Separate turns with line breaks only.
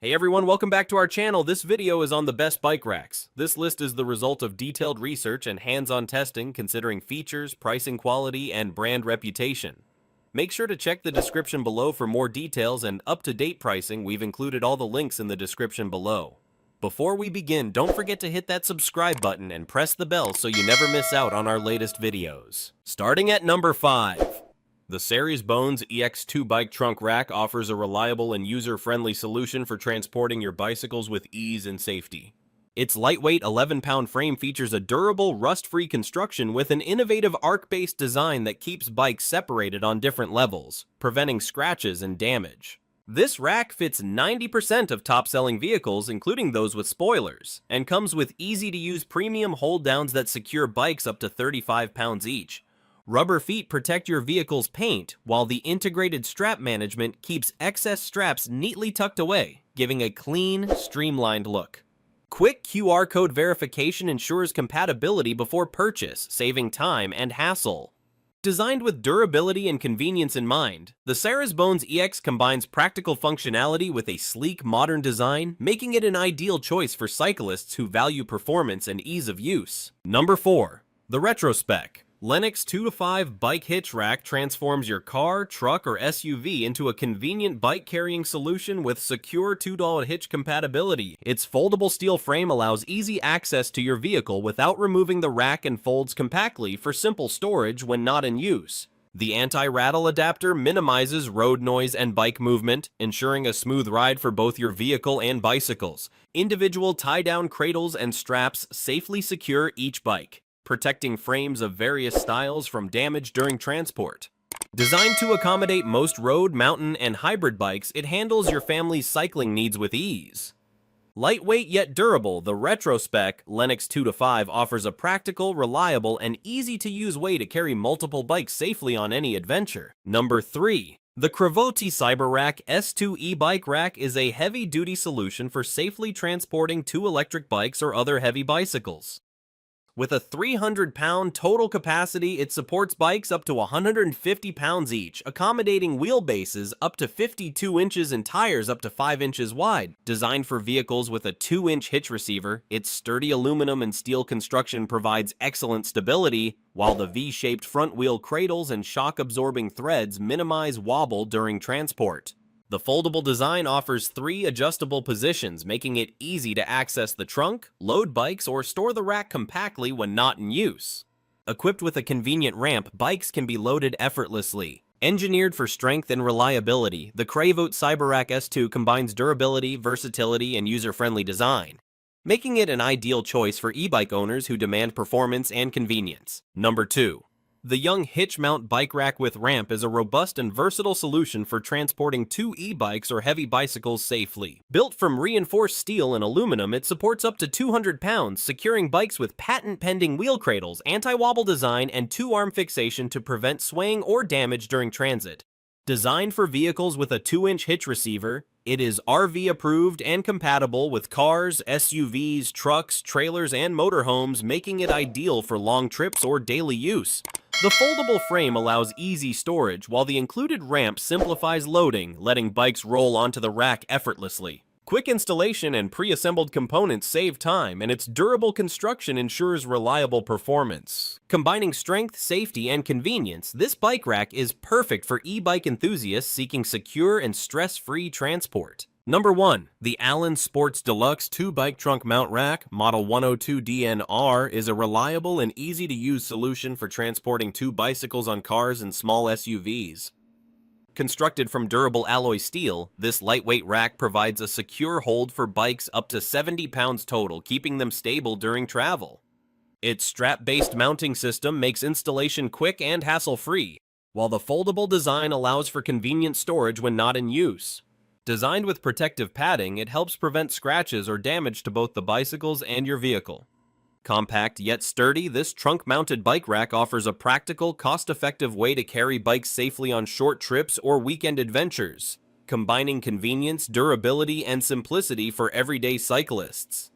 Hey everyone, welcome back to our channel. This video is on the best bike racks. This list is the result of detailed research and hands-on testing considering features, pricing quality, and brand reputation. Make sure to check the description below for more details and up-to-date pricing. We've included all the links in the description below. Before we begin, don't forget to hit that subscribe button and press the bell so you never miss out on our latest videos. Starting at number 5. The Saris Bones EX2 Bike Trunk Rack offers a reliable and user-friendly solution for transporting your bicycles with ease and safety. Its lightweight 11-pound frame features a durable, rust-free construction with an innovative arc-based design that keeps bikes separated on different levels, preventing scratches and damage. This rack fits 90% of top-selling vehicles, including those with spoilers, and comes with easy-to-use premium hold-downs that secure bikes up to 35 pounds each. Rubber feet protect your vehicle's paint, while the integrated strap management keeps excess straps neatly tucked away, giving a clean, streamlined look. Quick QR code verification ensures compatibility before purchase, saving time and hassle. Designed with durability and convenience in mind, the Saris Bones EX combines practical functionality with a sleek, modern design, making it an ideal choice for cyclists who value performance and ease of use. Number 4. The Retrospec Lenox 2-5 Bike Hitch Rack transforms your car, truck, or SUV into a convenient bike-carrying solution with secure 2-door hitch compatibility. Its foldable steel frame allows easy access to your vehicle without removing the rack and folds compactly for simple storage when not in use. The anti-rattle adapter minimizes road noise and bike movement, ensuring a smooth ride for both your vehicle and bicycles. Individual tie-down cradles and straps safely secure each bike, protecting frames of various styles from damage during transport. Designed to accommodate most road, mountain, and hybrid bikes, it handles your family's cycling needs with ease. Lightweight yet durable, the Retrospec Lenox 2-5 offers a practical, reliable, and easy-to-use way to carry multiple bikes safely on any adventure. Number 3. The CRAVOT CyberRack S2 e-bike rack is a heavy-duty solution for safely transporting 2 electric bikes or other heavy bicycles. With a 300-pound total capacity, it supports bikes up to 150 pounds each, accommodating wheelbases up to 52 inches and tires up to 5 inches wide. Designed for vehicles with a 2-inch hitch receiver, its sturdy aluminum and steel construction provides excellent stability, while the V-shaped front wheel cradles and shock-absorbing threads minimize wobble during transport. The foldable design offers 3 adjustable positions, making it easy to access the trunk, load bikes, or store the rack compactly when not in use. Equipped with a convenient ramp, bikes can be loaded effortlessly. Engineered for strength and reliability, the CRAVOT CyberRack S2 combines durability, versatility, and user-friendly design, making it an ideal choice for e-bike owners who demand performance and convenience. Number 2. The Young Hitch Mount Bike Rack with Ramp is a robust and versatile solution for transporting 2 e-bikes or heavy bicycles safely. Built from reinforced steel and aluminum, it supports up to 200 pounds, securing bikes with patent-pending wheel cradles, anti-wobble design, and 2-arm fixation to prevent swaying or damage during transit. Designed for vehicles with a 2-inch hitch receiver, it is RV approved and compatible with cars, SUVs, trucks, trailers, and motorhomes, making it ideal for long trips or daily use. The foldable frame allows easy storage, while the included ramp simplifies loading, letting bikes roll onto the rack effortlessly. Quick installation and pre-assembled components save time, and its durable construction ensures reliable performance. Combining strength, safety, and convenience, this bike rack is perfect for e-bike enthusiasts seeking secure and stress-free transport. Number 1. The Allen Sports Deluxe 2 Bike Trunk Mount Rack, Model 102DNR, is a reliable and easy-to-use solution for transporting 2 bicycles on cars and small SUVs. Constructed from durable alloy steel, this lightweight rack provides a secure hold for bikes up to 70 pounds total, keeping them stable during travel. Its strap-based mounting system makes installation quick and hassle-free, while the foldable design allows for convenient storage when not in use. Designed with protective padding, it helps prevent scratches or damage to both the bicycles and your vehicle. Compact yet sturdy, this trunk-mounted bike rack offers a practical, cost-effective way to carry bikes safely on short trips or weekend adventures, combining convenience, durability, and simplicity for everyday cyclists.